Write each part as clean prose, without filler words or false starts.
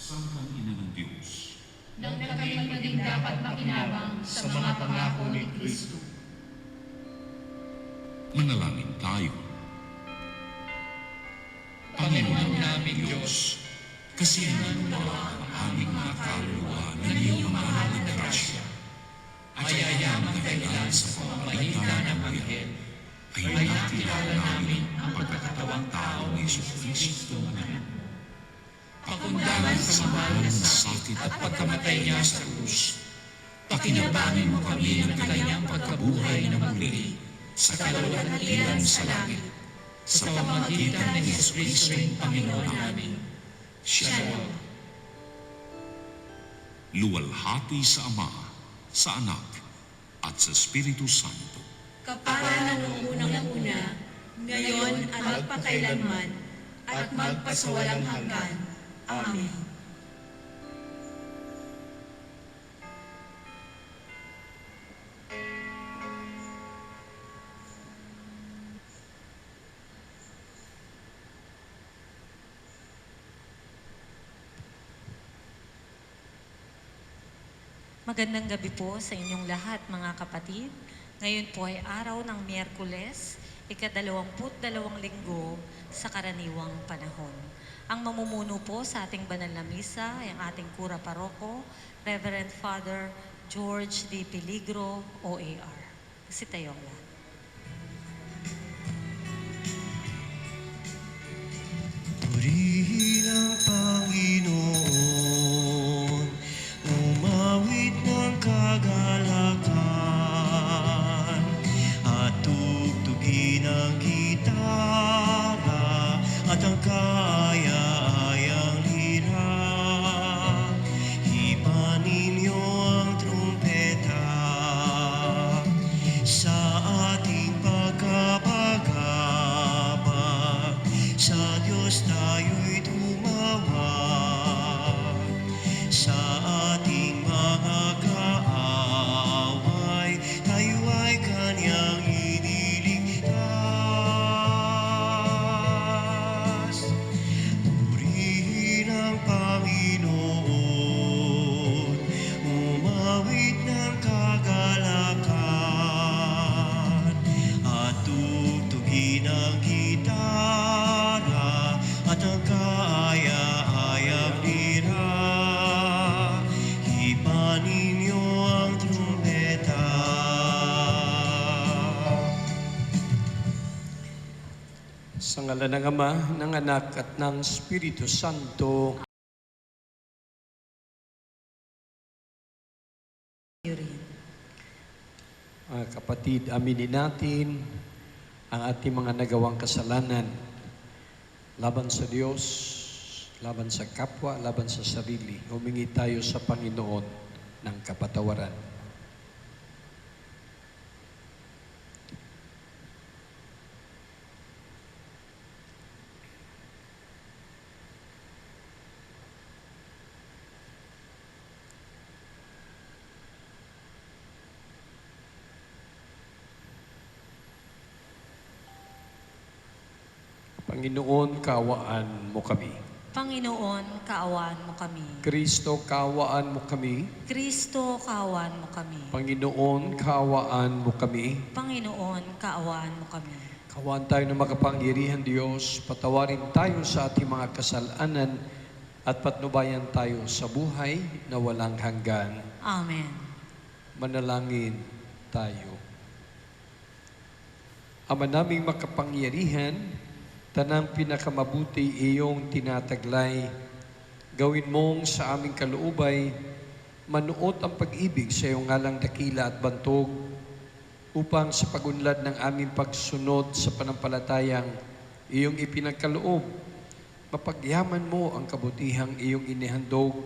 Sangkang ina ng Diyos, nang kami maging dapat makinabang sa mga pangako ni Kristo. manalangin tayo. Panginoon namin Diyos, kasiyahan mo ang aming mga kaluluwa ng iyong mahal na grasya. Ayayang kailan sa pamamagitan ng Anghel ay nakilala namin ang pagkakatawang tao ni Jesucristo ng anak mo. Pakundangan sa mahal na sakit at pagkamatay niya sa krus, pakinabangin mo kami ng kanyang pagkabuhay na muli sa kaluwalhatian sa langit, sa pamamagitan ng Jesucristo'ng Panginoon namin. Shalom. Luwalhati sa Ama, sa Anak, at sa Espiritu Santo. Kapara ng unang-una, ngayon at magpakailanman, at magpasawalang hanggan. Amen. Magandang gabi po sa inyong lahat, mga kapatid. Ngayon po ay araw ng Miyerkules, ika-22 linggo sa karaniwang panahon. Ang mamumuno po sa ating banal na misa ay ang ating Kura Paroko, Reverend Father George D. Peligro, OAR. Kasi tayong lahat. Purihin ang Panginoon, umawit ng kagalakan, at tugtugin ang gitara at ang kaya-ayang lira. Hipan ninyo ang trumpeta sa ating pagkapagabag. Sa Diyos tayo'y tumawag, sa ating mga kaaway, tayo ay Kanyang iniligtas. Purihin ang Panginoon, umawit ng kagalakan, at tugtugin ang gitara at ang kaaya-ayang lira. Hipan ninyo ang trumpeta. Sa ngalan ng Ama, ng Anak, at ng Espiritu Santo. Mga kapatid, aminin natin ang ating mga nagawang kasalanan laban sa Diyos, laban sa kapwa, laban sa sarili. Humingi tayo sa Panginoon ng kapatawaran. Panginoon, kaawaan mo kami. Panginoon, kaawaan mo kami. Kristo, kaawaan mo kami. Kristo, kaawaan mo kami. Panginoon, kaawaan mo kami. Panginoon, kaawaan mo kami. Kaawaan tayo ng makapangyarihan Diyos, patawarin tayo sa ating mga kasalanan at patnubayan tayo sa buhay na walang hanggan. Amen. Manalangin tayo. Ama naming makapangyarihan, tanang pinakamabuti iyong tinataglay, gawin mong sa aming kalooban manuot ang pag-ibig sa iyong ngalang dakila at bantog, upang sa pagunlad ng aming pagsunod sa panampalatayang iyong ipinagkaloob, mapagyaman mo ang kabutihang iyong inihandog,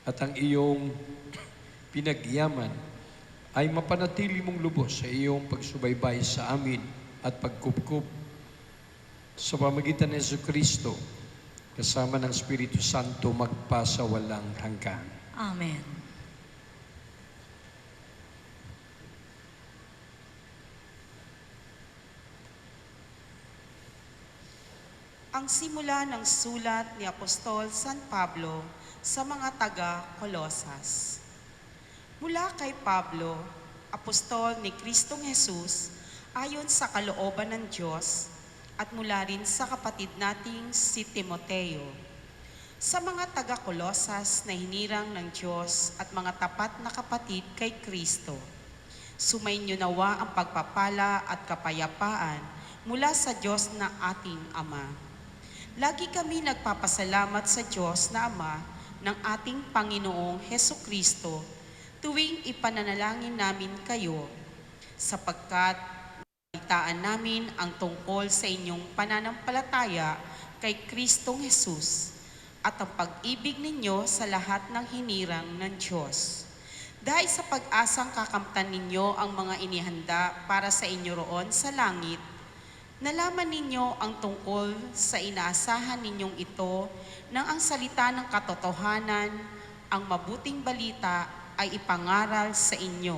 at ang iyong pinagyaman ay mapanatili mong lubos sa iyong pagsubaybay sa amin at pagkupkup sa pamagitan ni Jesucristo, kasama ng Espiritu Santo, magpasawalang hanggan. Amen. Ang simula ng sulat ni Apostol San Pablo sa mga taga-Colosas. Mula kay Pablo, apostol ni Kristong Jesus, ayon sa kalooban ng Diyos, at mula rin sa kapatid nating si Timoteo. Sa mga taga-Colosas na hinirang ng Diyos at mga tapat na kapatid kay Kristo, sumainyo nawa ang pagpapala at kapayapaan mula sa Diyos na ating Ama. Lagi kami nagpapasalamat sa Diyos na Ama ng ating Panginoong Hesukristo tuwing ipananalangin namin kayo, sapagkat nabalitaan namin ang tungkol sa inyong pananampalataya kay Kristong Jesus at ang pag-ibig ninyo sa lahat ng hinirang ng Diyos. Dahil sa pag-asang kakamtan ninyo ang mga inihanda para sa inyo roon sa langit, nalaman ninyo ang tungkol sa inaasahan ninyong ito nang ang salita ng katotohanan, ang mabuting balita ay ipangaral sa inyo.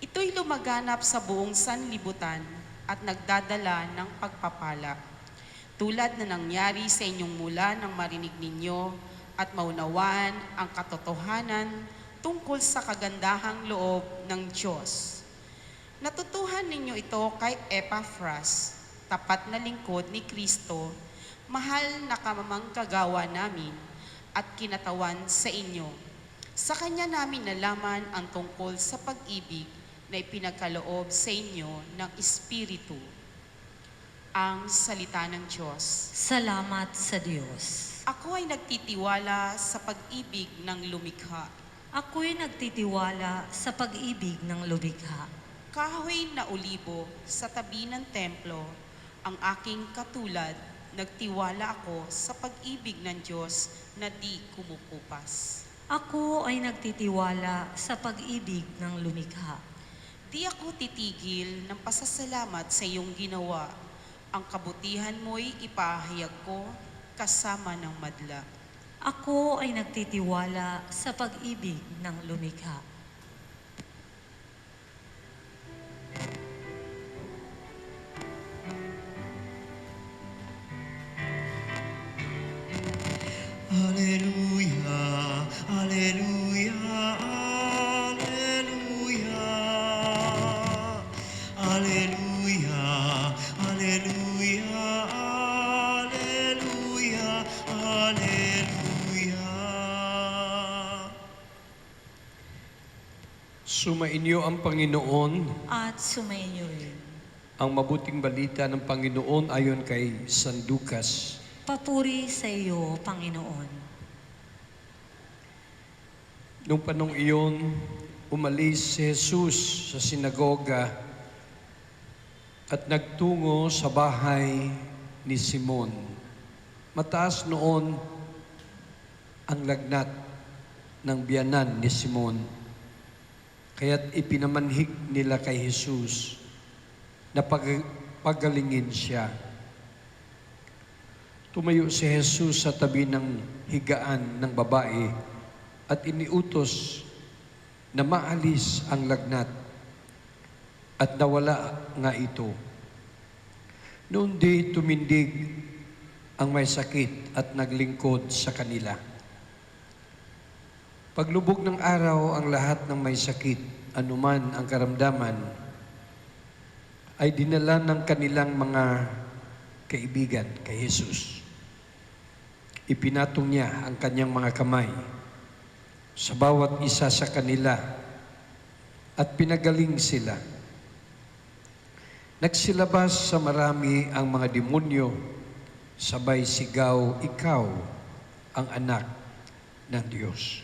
Ito'y lumaganap sa buong sanlibutan at nagdadala ng pagpapala, tulad na nangyari sa inyong mula nang marinig ninyo at maunawaan ang katotohanan tungkol sa kagandahang loob ng Diyos. Natutuhan ninyo ito kay Epaphras, tapat na lingkod ni Kristo, mahal na kagawa namin at kinatawan sa inyo. Sa Kanya namin nalaman ang tungkol sa pag-ibig na ipinagkaloob sa inyo ng Espiritu. Ang salita ng Diyos. Salamat sa Diyos. Ako ay nagtitiwala sa pag-ibig ng lumikha. Ako'y nagtitiwala sa pag-ibig ng lumikha. Kahoy na olibo sa tabi ng templo, ang aking katulad, nagtiwala ako sa pag-ibig ng Diyos na di kumukupas. Ako ay nagtitiwala sa pag-ibig ng lumikha. Di ako titigil ng pasasalamat sa iyong ginawa. Ang kabutihan mo'y ipahayag ko kasama ng madla. Ako ay nagtitiwala sa pag-ibig ng lumikha. Alleluia, alleluia, alleluia. Alleluia, alleluia, alleluia, alleluia. Sumainyo ang Panginoon. At sumainyo rin. Ang mabuting balita ng Panginoon ayon kay San Lucas. Papuri sa iyo, Panginoon. Nung panong iyon, umalis si Jesus sa sinagoga at nagtungo sa bahay ni Simon. Mataas noon ang lagnat ng biyanan ni Simon. Kaya't ipinamanhik nila kay Jesus na pagalingin siya. Tumayo si Jesus sa tabi ng higaan ng babae at iniutos na maalis ang lagnat at nawala nga ito. Noon di tumindig ang may sakit at naglingkod sa kanila. Paglubog ng araw ang lahat ng may sakit, anuman ang karamdaman, ay dinala ng kanilang mga kaibigan kay Jesus. Ipinatong niya ang kanyang mga kamay sa bawat isa sa kanila at pinagaling sila. Nagsilabas sa marami ang mga demonyo, sabay sigaw, "Ikaw ang anak ng Diyos."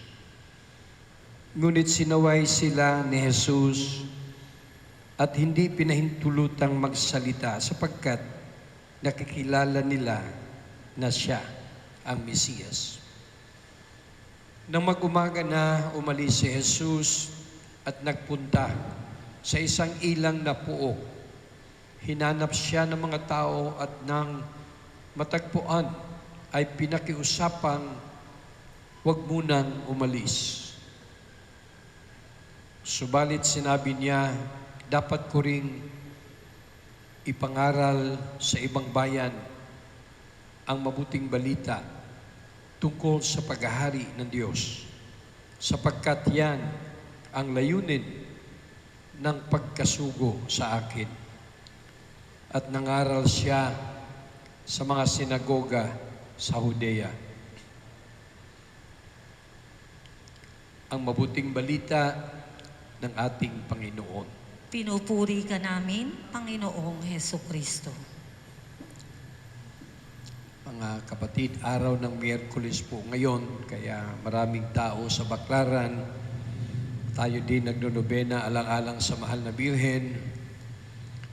Ngunit sinaway sila ni Jesus at hindi pinahintulutang magsalita sapagkat nakikilala nila na siya ang Mesiyas. Nang mag-umaga na, umalis si Jesus at nagpunta sa isang ilang na puok. Hinanap siya ng mga tao at nang matagpuan ay pinakiusapang huwag munang umalis. Subalit sinabi niya, dapat ko ring ipangaral sa ibang bayan ang mabuting balita tungkol sa paghahari ng Diyos, sapagkat yan ang layunin ng pagkasugo sa akin. At nangaral siya sa mga sinagoga sa Judea. Ang mabuting balita ng ating Panginoon. Pinupuri ka namin, Panginoong Hesukristo. Mga kapatid, araw ng Miyerkules po ngayon, kaya maraming tao sa Baklaran. Tayo din nagnonobena alang-alang sa mahal na Birhen.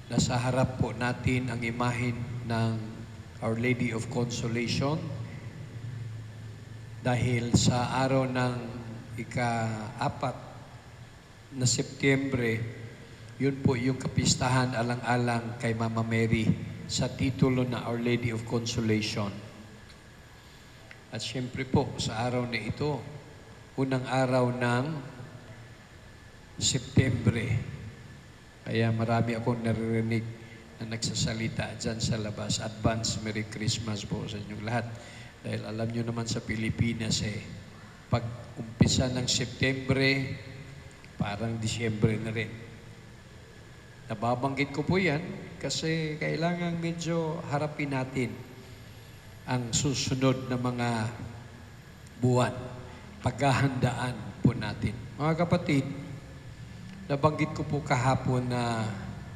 Nasa harap po natin ang imahin ng Our Lady of Consolation. Dahil sa araw ng ika-4 na Setyembre, yun po yung kapistahan alang-alang kay Mama Mary sa titulo na Our Lady of Consolation. At siyempre po, sa araw na ito, unang araw ng Setyembre. Kaya marami akong naririnig na nagsasalita dyan sa labas. Advance Merry Christmas po sa inyong lahat. Dahil alam nyo naman sa Pilipinas pag umpisa ng Setyembre, parang Disyembre na rin. Nababanggit ko po yan kasi kailangan medyo harapin natin ang susunod na mga buwan. Paghahandaan po natin. Mga kapatid, nabanggit ko po kahapon na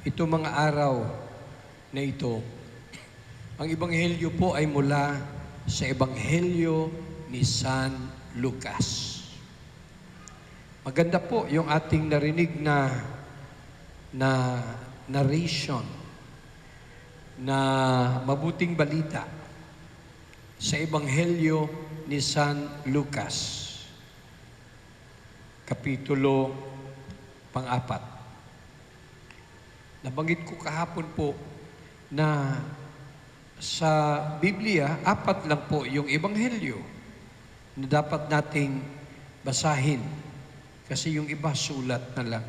ito mga araw na ito, ang Ebanghelyo po ay mula sa Ebanghelyo ni San Lucas. Maganda po yung ating narinig na narration, na mabuting balita sa Ebanghelyo ni San Lucas, Kapitulo 4. Nabanggit ko kahapon po na sa Biblia, 4 lang po yung Ebanghelyo na dapat nating basahin. Kasi yung iba sulat na lang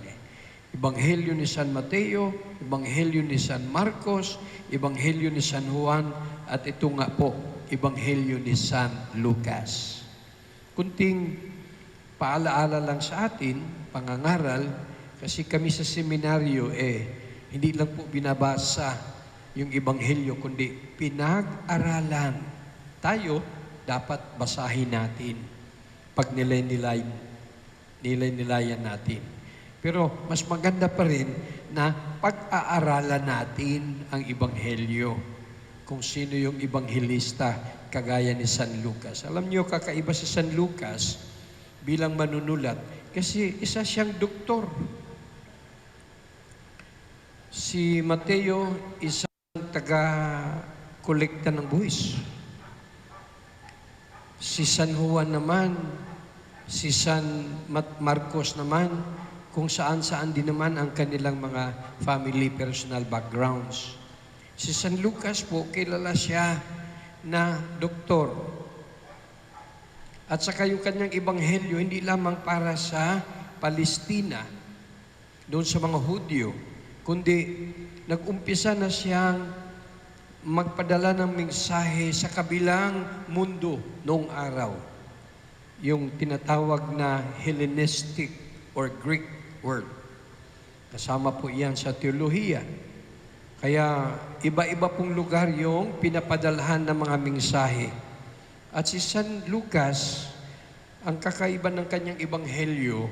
Ebanghelyo ni San Mateo, Ebanghelyo ni San Marcos, Ebanghelyo ni San Juan, at ito nga po, Ebanghelyo ni San Lucas. Kunting paalaala lang sa atin, pangangaral, kasi kami sa seminaryo, hindi lang po binabasa yung Ebanghelyo, kundi pinag-aralan. Tayo, dapat basahin natin pag nilay-nilayan natin. Pero mas maganda pa rin na pag-aaralan natin ang Ebanghelyo. Kung sino yung Ebanghelista, kagaya ni San Lucas. Alam niyo, kakaiba si San Lucas bilang manunulat kasi isa siyang doktor. Si Mateo, isang taga-kolekta ng buwis. Si San Juan naman, si San Marcos naman, kung saan-saan din naman ang kanilang mga family personal backgrounds. Si San Lucas po, kilala siya na doktor. At saka yung kanyang ebanghelyo, hindi lamang para sa Palestina, doon sa mga Hudyo, kundi nag-umpisa na siyang magpadala ng mensahe sa kabilang mundo noong araw. Yung tinatawag na Hellenistic or Greek word. Kasama po iyan sa teolohiya. Kaya iba-iba pong lugar yung pinapadalhan ng mga mensahe. At si San Lucas, ang kakaiba ng kanyang ebanghelyo,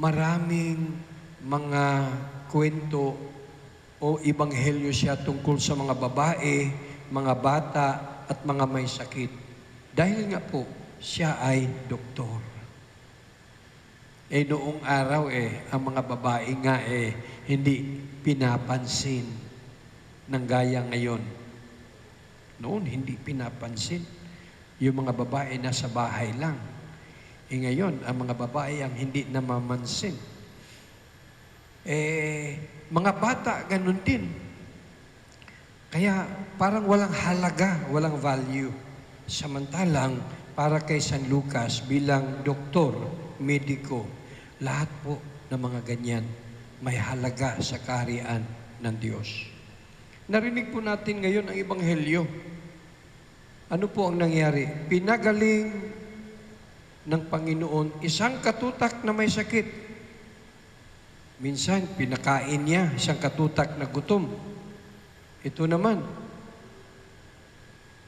maraming mga kwento o ebanghelyo siya tungkol sa mga babae, mga bata, at mga may sakit. Dahil nga po, siya ay doktor. Noong araw ang mga babae nga hindi pinapansin ng gaya ngayon. Noon, hindi pinapansin. Yung mga babae nasa bahay lang. Ngayon, ang mga babae ang hindi namamansin. Mga bata, ganun din. Kaya parang walang halaga, walang value. Samantalang, para kay San Lucas bilang doktor, mediko, lahat po ng mga ganyan may halaga sa kaharian ng Diyos. Narinig po natin ngayon ang Ebanghelyo. Ano po ang nangyari? Pinagaling ng Panginoon isang katutak na may sakit. Minsan, pinakain niya isang katutak na gutom. Ito naman,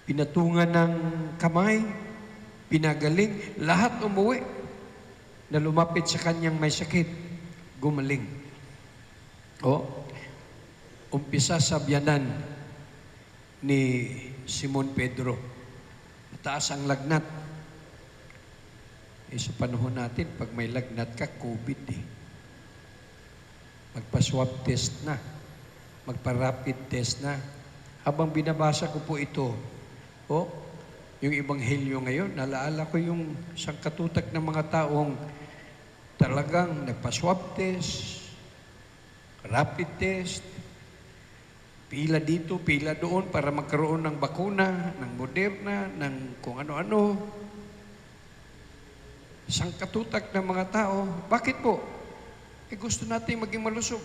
pinatungan ng kamay, pinagaling, lahat umuwi na lumapit sa kanyang may sakit, gumaling. Umpisa sa biyanan ni Simon Pedro. Mataas ang lagnat. Sa panahon natin, pag may lagnat ka, COVID Magpa-swab test na. Magpa-rapid test na. Habang binabasa ko po ito, yung Ebanghelyo ngayon, nalaala ko yung isang katutak ng mga taong talagang nagpa-swab test, rapid test, pila dito, pila doon para magkaroon ng bakuna, ng Moderna, ng kung ano-ano. Isang katutak ng mga tao. Bakit po? Gusto nating maging malusog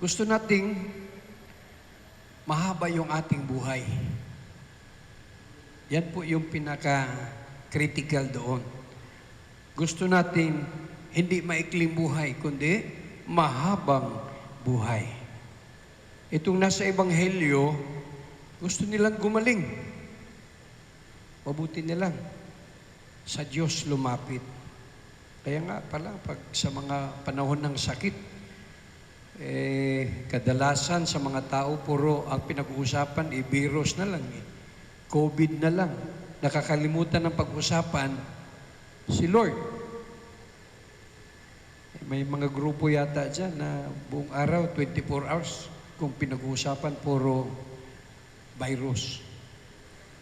Gusto nating mahaba yung ating buhay. Yan po yung pinaka-critical doon. Gusto natin hindi maikling buhay, kundi mahabang buhay. Itong nasa Ebanghelyo, gusto nilang gumaling. Mabuti nilang sa Diyos lumapit. Kaya nga pala, pag sa mga panahon ng sakit, kadalasan sa mga tao, puro ang pinag-uusapan, virus na lang COVID na lang. Nakakalimutan ng pag-usapan si Lord. May mga grupo yata dyan na buong araw, 24 hours, kung pinag-uusapan, puro virus.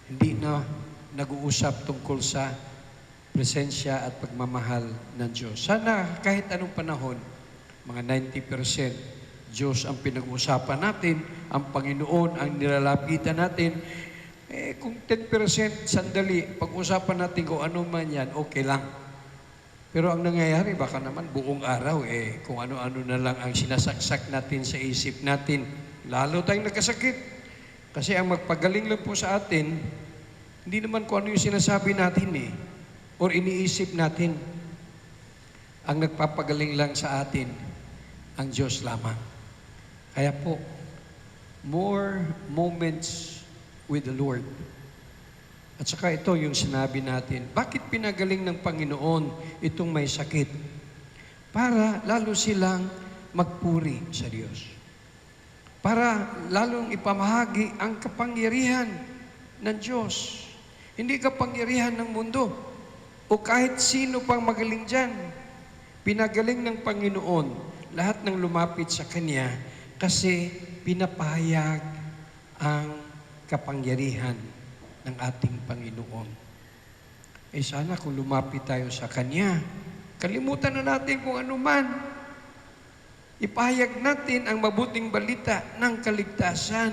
Hindi na nag-uusap tungkol sa presensya at pagmamahal ng Diyos. Sana kahit anong panahon, mga 90% Diyos ang pinag-uusapan natin, ang Panginoon ang nilalapitan natin. Kung 10% sandali, pag-usapan natin kung ano man yan, okay lang. Pero ang nangyayari, baka naman buong araw, kung ano-ano na lang ang sinasaksak natin sa isip natin, lalo tayong nagkasakit. Kasi ang magpagaling lang po sa atin, hindi naman kung ano yung sinasabi natin or iniisip natin. Ang nagpapagaling lang sa atin, ang Diyos lamang. Kaya po, more moments with the Lord. At saka ito yung sinabi natin, bakit pinagaling ng Panginoon itong may sakit? Para lalo silang magpuri sa Diyos. Para lalong ipamahagi ang kapangyarihan ng Diyos. Hindi kapangyarihan ng mundo o kahit sino pang magaling dyan. Pinagaling ng Panginoon lahat ng lumapit sa Kanya kasi pinapahayag ang kapangyarihan ng ating Panginoon. Sana kung lumapit tayo sa Kanya, kalimutan na natin kung ano man. Ipahayag natin ang mabuting balita ng kaligtasan.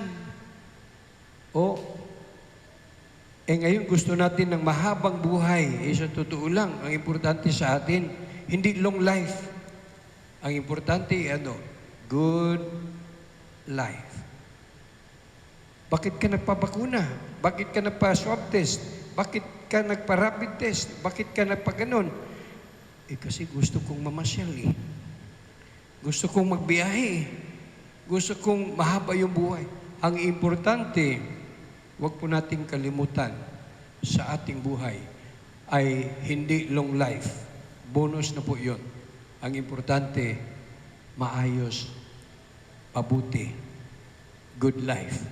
Ngayon gusto natin ng mahabang buhay. Sa totoo lang, ang importante sa atin, hindi long life. Ang importante, good life. Bakit ka nagpabakuna? Bakit ka nagpa-swab test? Bakit ka nagpa-rapid test? Bakit ka nagpa-ganon? Kasi gusto kong mamasyal Gusto kong magbiyahe. Gusto kong mahaba yung buhay. Ang importante, huwag po nating kalimutan sa ating buhay ay hindi long life. Bonus na po yun. Ang importante, maayos, mabuti, good life.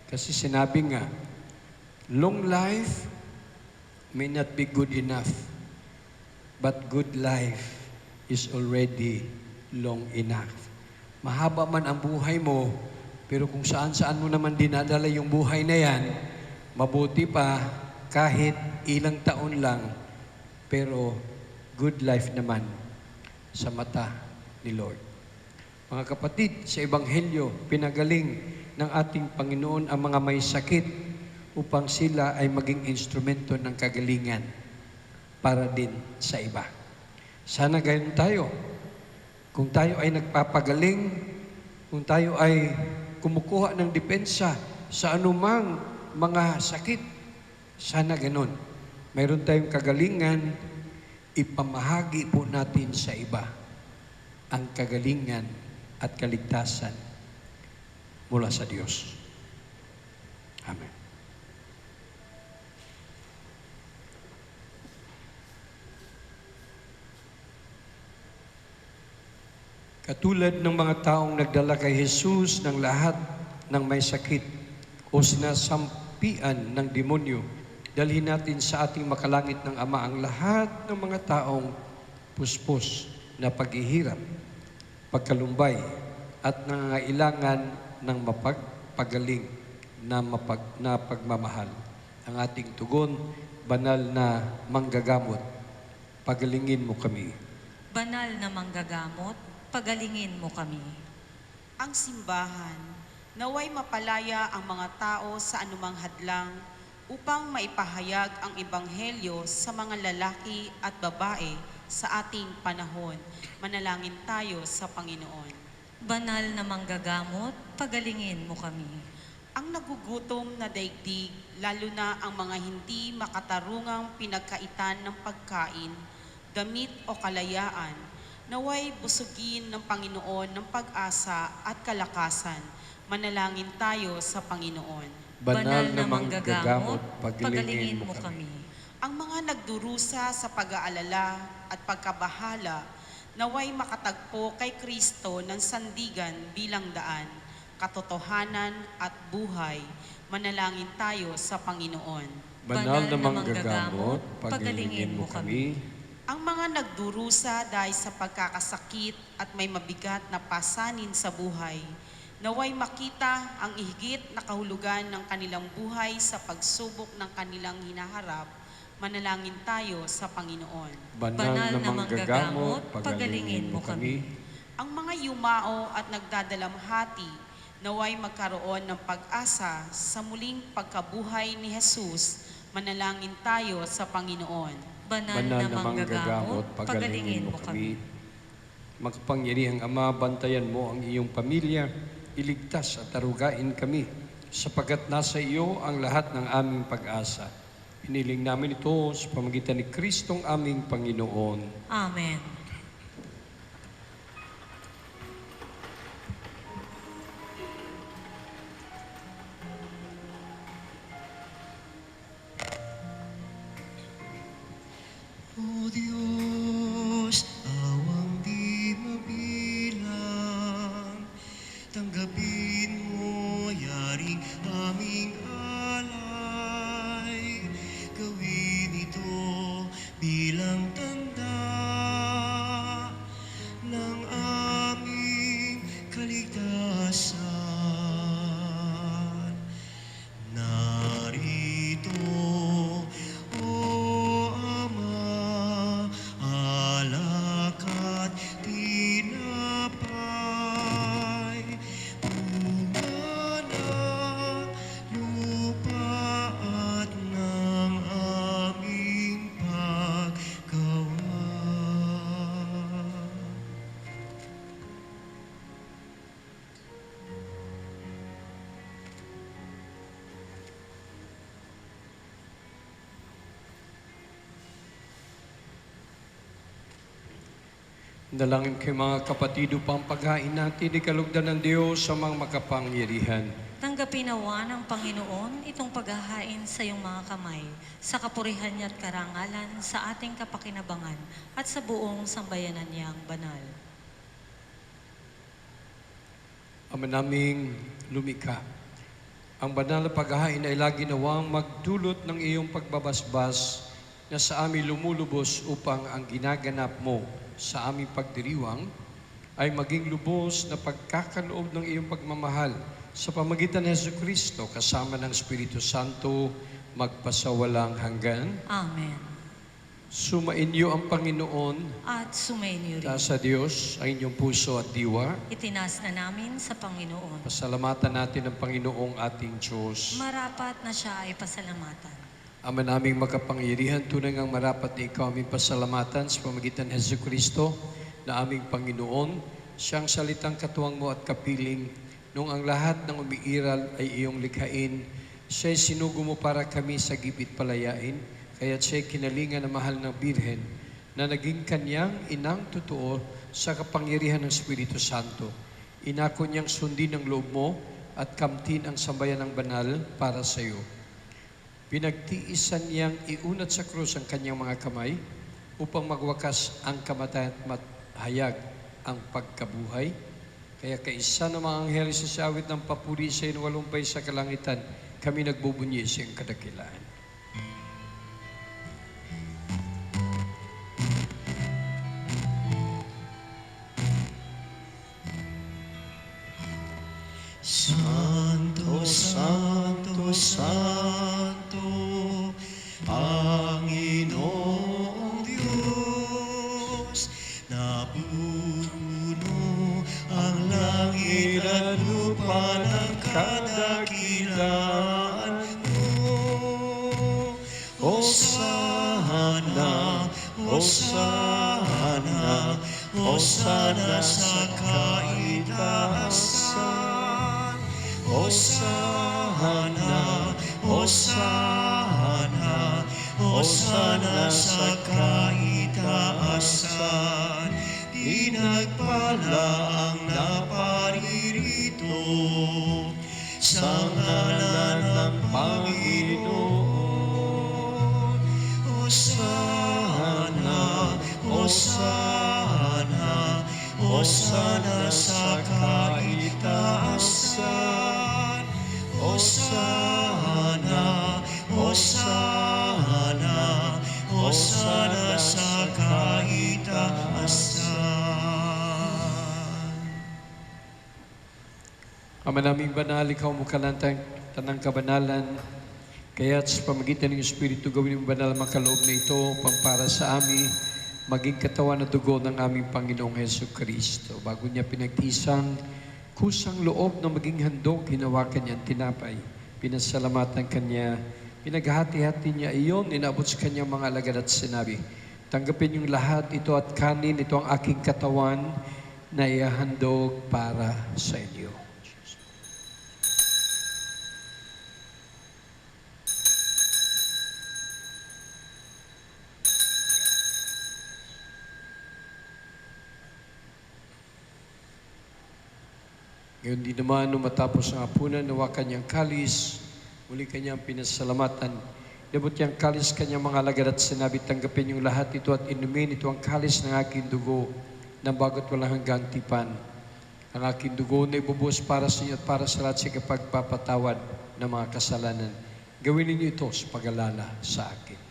Kasi sinabi nga, long life may not be good enough, but good life is already long enough. Mahaba man ang buhay mo, pero kung saan-saan mo naman dinadala yung buhay na yan, mabuti pa kahit ilang taon lang, pero good life naman sa mata ni Lord. Mga kapatid, sa Ebanghelyo, pinagaling ng ating Panginoon ang mga may sakit upang sila ay maging instrumento ng kagalingan para din sa iba. Sana gayon tayo. Kung tayo ay nagpapagaling, kung Kung tayo ay kumukuha ng depensa sa anumang mga sakit, sana ganun. Mayroon tayong kagalingan, ipamahagi po natin sa iba ang kagalingan at kaligtasan mula sa Diyos. Amen. Katulad ng mga taong nagdala kay Jesus ng lahat ng may sakit o sinasampian ng demonyo, dalhin natin sa ating makalangit ng Ama ang lahat ng mga taong puspos na paghihirap, pagkalumbay at nangangailangan ng mapagpagaling na pagmamahal. Ang ating tugon, banal na manggagamot, pagalingin mo kami. Banal na manggagamot, pagalingin mo kami. Ang simbahan, naway mapalaya ang mga tao sa anumang hadlang upang maipahayag ang ebanghelyo sa mga lalaki at babae sa ating panahon. Manalangin tayo sa Panginoon. Banal na manggagamot, pagalingin mo kami. Ang nagugutom na daigdig, lalo na ang mga hindi makatarungang pinagkaitan ng pagkain, damit o kalayaan, naway busugin ng Panginoon ng pag-asa at kalakasan. Manalangin tayo sa Panginoon. Banal na manggagamot, pagalingin mo kami. Ang mga nagdurusa sa pag-aalala at pagkabahala, naway makatagpo kay Kristo ng sandigan bilang daan, katotohanan at buhay. Manalangin tayo sa Panginoon. Banal na manggagamot, pagalingin mo kami. Ang mga nagdurusa dahil sa pagkakasakit at may mabigat na pasanin sa buhay, naway makita ang ihigit na kahulugan ng kanilang buhay sa pagsubok ng kanilang hinaharap. Manalangin tayo sa Panginoon. Banal na manggagamot, pagalingin mo kami. Ang mga yumao at nagdadalamhati, naway magkaroon ng pag-asa sa muling pagkabuhay ni Jesus. Manalangin tayo sa Panginoon. Banal na manggagamot, pagalingin mo kami. Makapangyarihang Ama, bantayan mo ang iyong pamilya, iligtas at arugain kami, sapagat nasa iyo ang lahat ng aming pag-asa. Hiniling namin ito sa pamagitan ni Kristong aming Panginoon. Amen. O Diyos, awang di mabilang, tanggapin mo yaring aming alay. Gawin ito bilang tanda ng aming kaligtasan. Narito, O Ama, alak at tinapay, bunga ng lupa at ng aming paggawa. Dalangin kay mga kapatid upang paghain natin ikalugdan ng Diyos sa mga makapangyarihan. Tanggapin nawa ng Panginoon itong paghahain sa iyong mga kamay, sa kapurihan niya at karangalan, sa ating kapakinabangan, at sa buong sambayanan niyang banal. Ama naming lumikha, ang banal na paghahain ay lagi nawang magdulot ng iyong pagbabasbas na sa amin lumulubos upang ang ginaganap mo sa aming pagdiriwang ay maging lubos na pagkakaloob ng iyong pagmamahal sa pamagitan ni Jesucristo kasama ng Espiritu Santo magpasawalang hanggan. Amen. Sumainyo ang Panginoon, At sumainyo rin. sa Diyos ang inyong puso at diwa. Itinas na namin sa Panginoon. Pasalamatan natin ang Panginoong ating Diyos. Marapat na siya ay pasalamatan. Ama naming makapangyarihan, tunay ngang marapat na ikaw aming pasalamatan sa pamagitan ni Jesucristo na aming Panginoon, siyang salitang katuwang mo at kapiling, nung ang lahat ng umiiral ay iyong likhain, siya'y sinugo mo para kami sa gipit palayain, kaya't siya'y kinalingan na mahal ng Birhen, na naging kanyang inang totoo sa kapangyarihan ng Espiritu Santo. Inako niyang sundin ang loob mo at kamtin ang sambayan ng banal para sa iyo. Pinagtiisan niyang iunat sa krus ang kanyang mga kamay upang magwakas ang kamatayan at mahayag ang pagkabuhay. Kaya kaisa ng mga anghel sa sawit ng papuri sa inuwalumpay sa kalangitan, kami nagbubunyi sa iyong kadakilaan. Santo, Santo, Santo, Panginoong Diyos, napupuno ang langit at lupa ng kadakilaan mo. Hosana, Hosana, Hosana sa kaitaasan. Hosana, Hosana, Hosana sa kaitaasan. Pinagpala ang naparirito sa ngalan ng Panginoon. Hosana, Hosana, Hosana sa kaitaasan. Hosana, Hosana, Hosana sa kaitaasan. Ama naming banal, ikaw mo kalantang tanang kabanalan, kaya't sa pamagitan ng Espiritu gawin mo banal makaloob na ito upang para sa amin maging katawan at dugo ng aming Panginoong Hesus Kristo. Bago niya pinagtisang kusang loob na maging handog, hinawakan niya ang tinapay, pinasalamatan kanya, pinaghati-hati niya iyon, inabot sa kanyang mga alagad at sinabi, tanggapin yung lahat ito at kanin, ito ang aking katawan na ihahandog para sa inyo. Ngayon din naman, nung matapos ang hapunan, nawa kanyang kalis, muli kanyang pinasalamatan. Inabot niyang kalis kanyang mga alagad at sinabi, tanggapin yung lahat ito at inumin, ito ang kalis ng aking dugo na bago't walang hanggang tipan. Ang aking dugo na ibubuhos para sa inyo at para sa lahat sa kapagpapatawad ng mga kasalanan. Gawin ninyo ito sa pag-alala sa akin.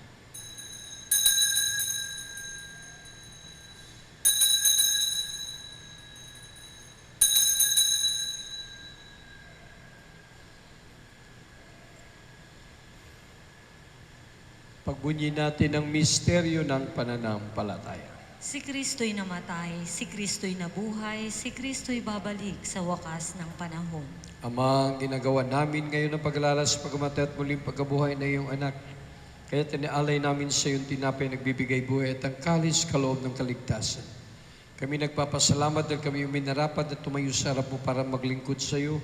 Pagbunyi natin ang misteryo ng pananampalataya. Si Kristo'y namatay, si Kristo'y nabuhay, si Kristo'y babalik sa wakas ng panahon. Ama, ang ginagawa namin ngayon ng pag-alala sa pagkamatay at muling pagkabuhay na iyong anak. Kaya tinialay namin sa iyong tinapay nagbibigay buhay at ang kalis kaloob ng kaligtasan. Kami nagpapasalamat dahil kami minarapat at tumayo sa harap mo para maglingkod sa iyo.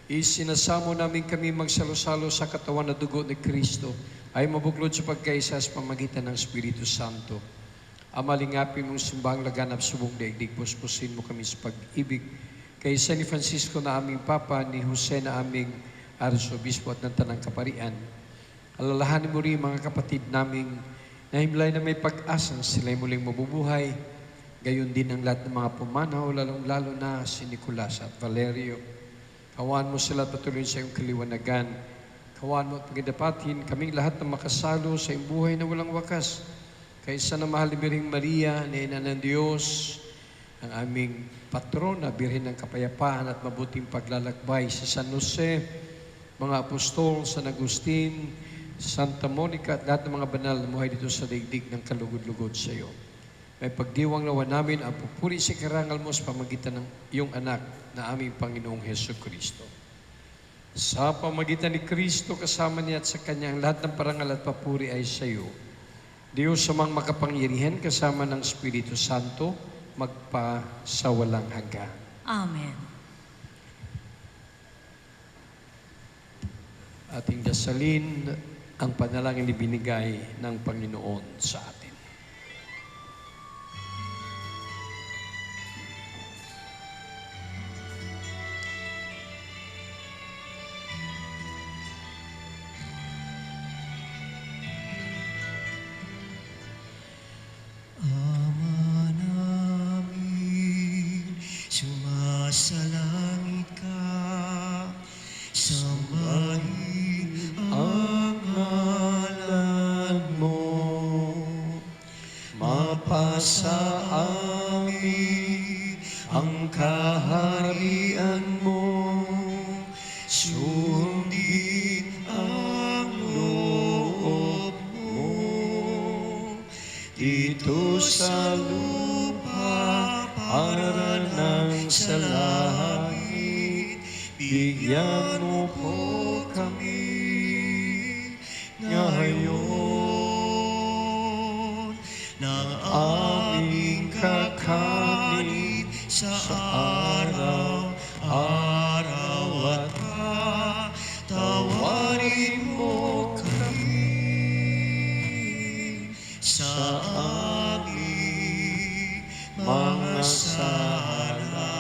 Isinasamo namin kami magsalo-salo sa katawan na dugo ni Kristo ay mabuklod sa pagkaisa sa pamagitan ng Espiritu Santo. Ama, lingapin mong simbahang laganap subong daigdig, puspusin mo kami sa pag-ibig. Kay San Francisco na aming Papa, ni Jose na aming Arsobispo at ng Tanang Kaparian. Alalahanin mo rin mga kapatid naming nahimlay na may pag-asang sila'y muling mabubuhay. Gayon din ang lahat ng mga pumanaw, lalong-lalo na si Nicolas at Valerio. Kawaan mo sila at patuloy sa iyong kaliwanagan. Kawaan mo at pagdapatin kaming lahat na makasalo sa iyong buhay na walang wakas. Kaysa na mahal ni Birheng Maria, na Ina ng Diyos, ang aming patrona, Birhen ng Kapayapaan at mabuting paglalakbay, si San Jose, mga apostol, San Agustin, Santa Monica at lahat ng mga banal na muhay dito sa daigdig ng kalugod-lugod sa iyo. May pagdiwang nawa namin ang pupuri sa karangal mo sa pamagitan ng iyong anak na aming Panginoong Hesus Kristo. Sa pamagitan ni Kristo, kasama niya at sa kanya ang lahat ng parangal at papuri ay sa iyo. Diyos sa mga makapangyarihan kasama ng Espiritu Santo, magpa sa walang hanggan. Amen. Ating dasalin ang panalangin ibinigay ng Panginoon sa atin. Ama namin, sumasalangit ka, sambahin ang ngalan mo, mapasa amin ang kaharian mo, sundin ang loob mo, dito sa lupa para nang sa langit, bigyan mo po kami ngayon ng aming kakanin sa araw-araw at patawarin mo kami sa aming mga sala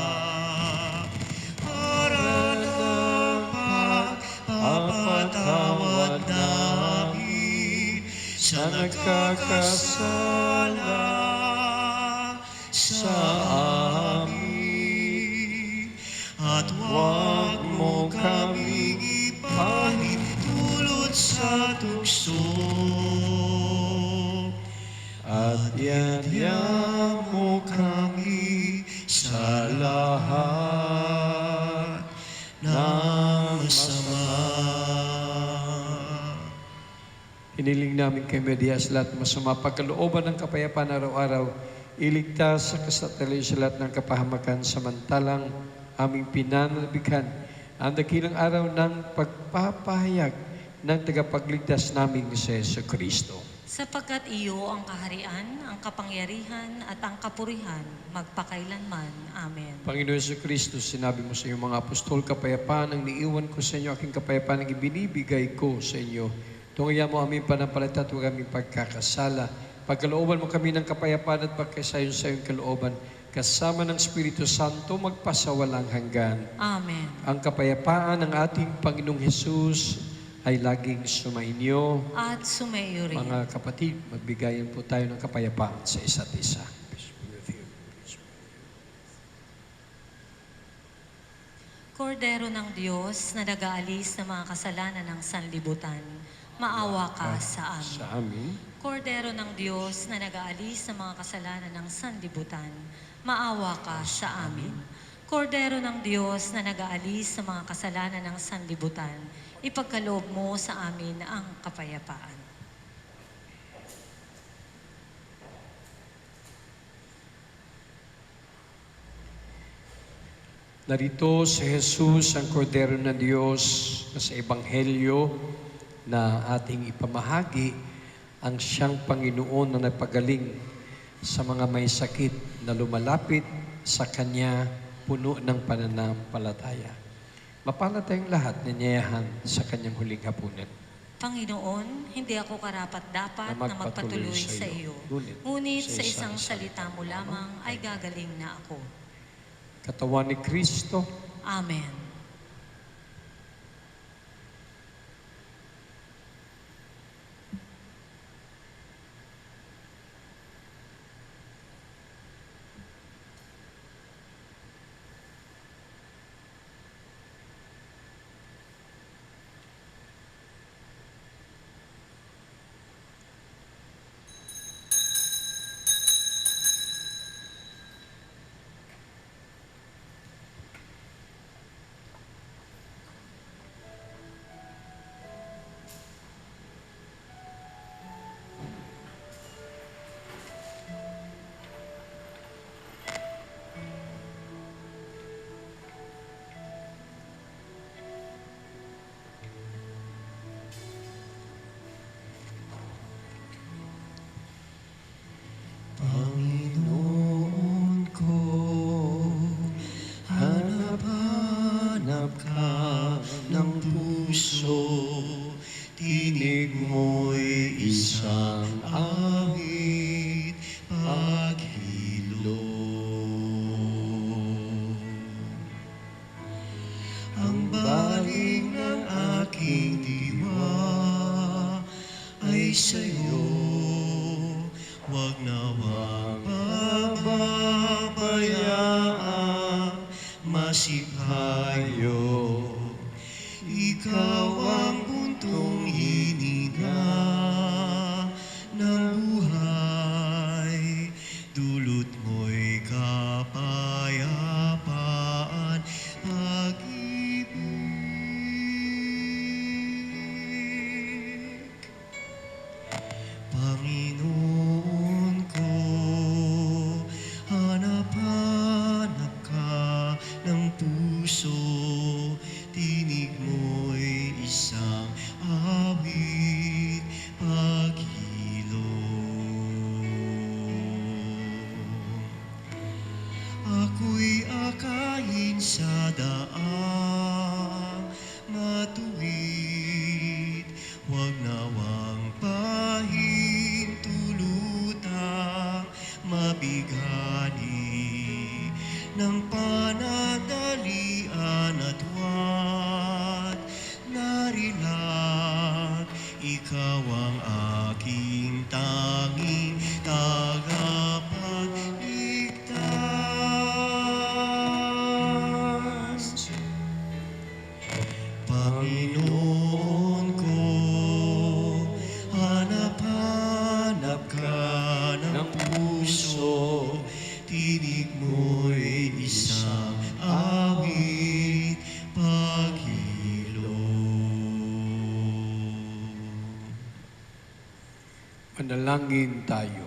para ng pagpapatawad namin sa nagkakasala sa amin, at huwag mo kaming ipahintulot sa tukso, at iadya mo kami sa lahat ng masama. Hiniling namin kay Medias lahat masama pagkalooban ng kapayapaan araw-araw, iligtas sa kasatali sa lahat ng kapahamakan, samantalang aming pinanalbikan ang dakilang araw ng pagpapahayag ng tagapagligtas naming si Yesu Kristo. Sapagkat iyo ang kaharian, ang kapangyarihan, at ang kapurihan, magpakailanman. Amen. Panginoon Yesu Kristo, sinabi mo sa iyong mga apostol, kapayapaan ang niiwan ko sa inyo, aking kapayapaan ang ibinibigay ko sa inyo. Tungaya mo aming panampalataya at huwag aming pagkakasala. Pagkalooban mo kami ng kapayapaan at pagkasayon sa iyong kalooban, kasama ng Espiritu Santo, magpasawalang hanggan. Amen. Ang kapayapaan ng ating Panginoong Hesus ay laging sumainyo. At sumaiyo rin. Mga kapatid, magbigayan po tayo ng kapayapaan sa isa't isa. Kordero ng Diyos na nag-aalis ng mga kasalanan ng sanlibutan, maawa ka sa amin. Sa amin. Kordero ng Diyos na nag-aalis ng mga kasalanan ng sanlibutan, maawa ka sa amin. Kordero ng Diyos na nag-aalis ng mga kasalanan ng sanlibutan, ipagkaloob mo sa amin ang kapayapaan. Narito si Jesus, ang Kordero ng Diyos, na sa Ebanghelyo na ating ipamahagi, ang siyang Panginoon na nagpagaling sa mga may sakit na lumalapit sa Kanya, puno ng pananampalataya. Mapalad tayong lahat na niyayahan sa Kanyang huling hapunan. Panginoon, hindi ako karapat-dapat na magpatuloy sa iyo. Ngunit sa isang salita mo lamang ay gagaling na ako. Katawan ni Kristo, Amen. isang awit paghilo. Ang baling ng aking diwa ay sa'yo, huwag nawang pababayaan masipayo. Ikaw ang buntong hininga ng buhay, dulot mo'y kapayapaan, pag-ibig. Panginoon ko, hanap-hanap ka ng puso, tinig mo'y isang awit paghilo. Ako'y akayin sa daang matuwid, huwag nawang pahintulutang mabigani ng panandalian at huwag narilag. Ikaw ang aking tanging tagapagligtas. Panginoon ko, hanap-hanap ka ng puso, tinig mo'y isang awit paghilo. Manalangin tayo.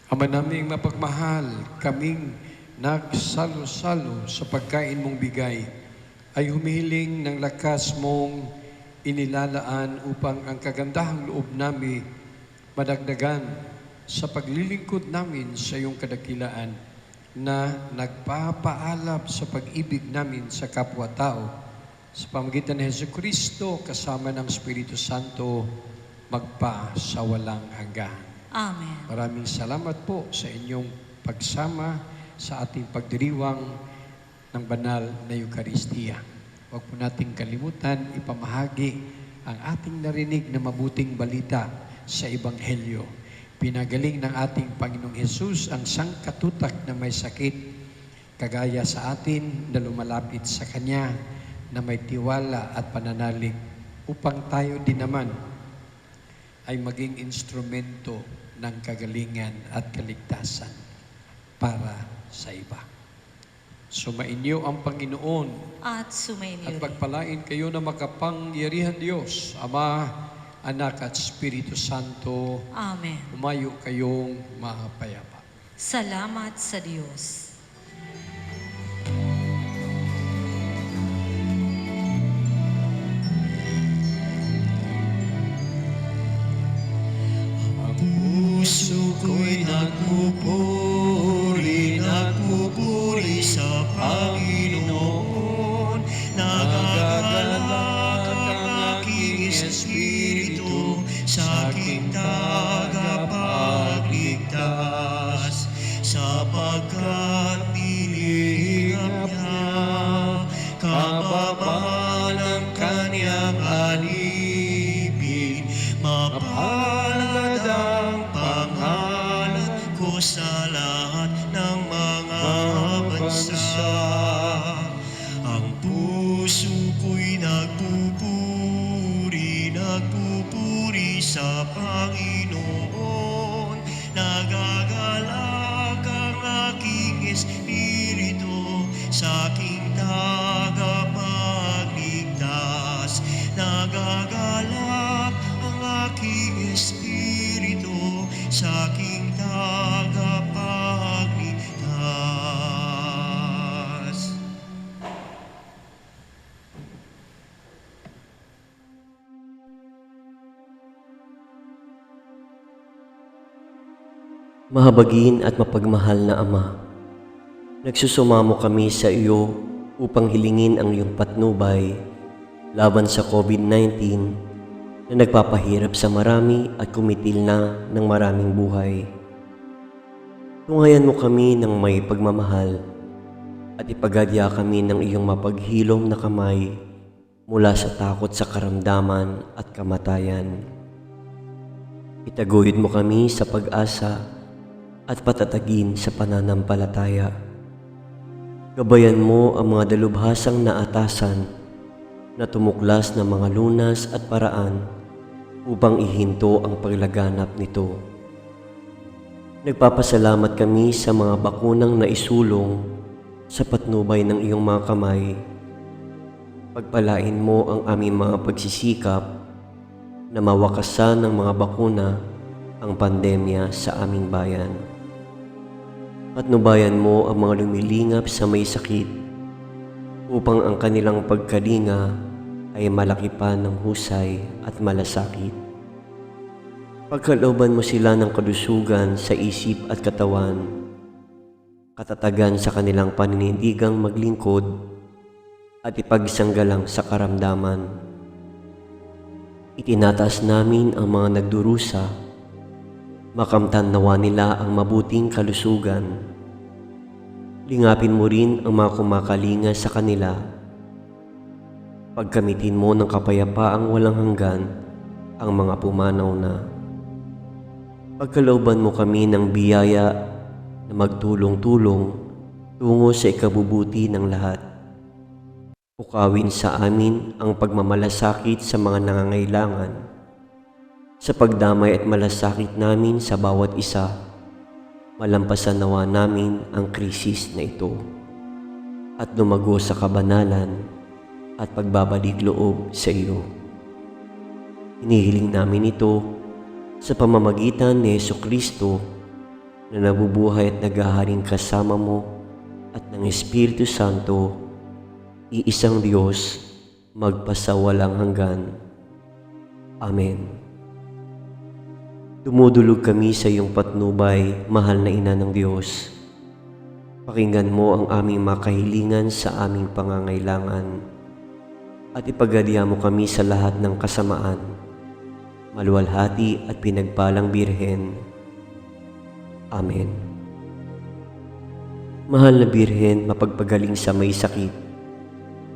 Ama naming mapagmahal, kaming nagsalo-salo sa pagkain mong bigay, ay humihiling ng lakas mong inilalaan upang ang kagandahang loob namin madagdagan sa paglilingkod namin sa iyong kadakilaan na nagpapaalab sa pag-ibig namin sa kapwa-tao. Sa pamagitan ni Jesucristo kasama ng Espiritu Santo, magpa sa walang hanggan. Amen. Maraming salamat po sa inyong pagsama sa ating pagdiriwang ng banal na Eukaristiya. Huwag po nating kalimutan ipamahagi ang ating narinig na mabuting balita sa Ebanghelyo. Pinagaling ng ating Panginoong Hesus ang sangkatutak na may sakit, kagaya sa atin na lumalapit sa Kanya na may tiwala at pananalig, upang tayo din naman ay maging instrumento ng kagalingan at kaligtasan para sa iba. Sumainyo ang Panginoon At sumainyo at rin. pagpalain kayo na makapangyarihan Diyos, Ama, Anak at Espiritu Santo. Amen. Umayo kayong mapayapa. Salamat sa Diyos. Puso ko'y nagpupuri sa Panginoon. Nagagalak ang aking espiritu sa aking tagapagligtas, sapagkat nilingap niya kababaan ng kaniyang alipin. Mapalad ang pangalan ko sa lahat ng mga bansa. Ang puso ko'y nagpupuri sa Panginoon. Nagagalak ang aking espiritu sa aking tagapagligtas. Nagagalak ang aking espiritu sa aking tagapagligtas. Mahabagin at mapagmahal na Ama, nagsusumamo kami sa iyo upang hilingin ang iyong patnubay laban sa COVID-19 na nagpapahirap sa marami at kumitil na ng maraming buhay. Tunghayan mo kami ng may pagmamahal at ipagadya kami ng iyong mapaghilom na kamay mula sa takot sa karamdaman at kamatayan. Itaguyod mo kami sa pag-asa at patatagin sa pananampalataya. Gabayan mo ang mga dalubhasang naatasan na tumuklas ng mga lunas at paraan upang ihinto ang paglaganap nito. Nagpapasalamat kami sa mga bakunang naisulong sa patnubay ng iyong mga kamay. Pagpalain mo ang aming mga pagsisikap na mawakasan ng mga bakuna ang pandemya sa aming bayan. Patnubayan mo ang mga lumilingap sa may sakit upang ang kanilang pagkalinga ay malaki pa ng husay at malasakit. Pagkalooban mo sila ng kalusugan sa isip at katawan, katatagan sa kanilang paninindigang maglingkod at ipagsanggalang sa karamdaman. Itinataas namin ang mga nagdurusa, makamtan nawa nila ang mabuting kalusugan. Lingapin mo rin ang mga kumakalinga sa kanila. Pagkamitin mo ng kapayapaang walang hanggan ang mga pumanaw na. Pagkalooban mo kami ng biyaya na magtulong-tulong tungo sa ikabubuti ng lahat. Pukawin sa amin ang pagmamalasakit sa mga nangangailangan. Sa pagdamay at malasakit namin sa bawat isa, malampasan nawa namin ang krisis na ito at lumago sa kabanalan at pagbabalik loob sa iyo. Hinihiling namin ito sa pamamagitan ni Jesucristo na nabubuhay at naghaharing kasama mo at ng Espiritu Santo, iisang Diyos, magpasawalang hanggan. Amen. Dumudulog kami sa iyong patnubay, mahal na Ina ng Diyos. Pakinggan mo ang aming makahilingan sa aming pangangailangan at ipagadya mo kami sa lahat ng kasamaan, maluwalhati at pinagpalang Birhen. Amen. Mahal na Birhen, mapagpagaling sa may sakit,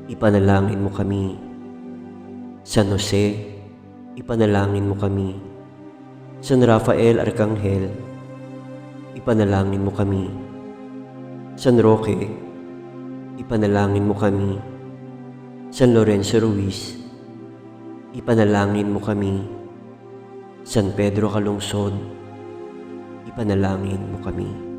ipanalangin mo kami. San Jose, ipanalangin mo kami. San Rafael Arcangel, ipanalangin mo kami. San Roque, ipanalangin mo kami. San Lorenzo Ruiz, ipanalangin mo kami. San Pedro Calungsod, ipanalangin mo kami.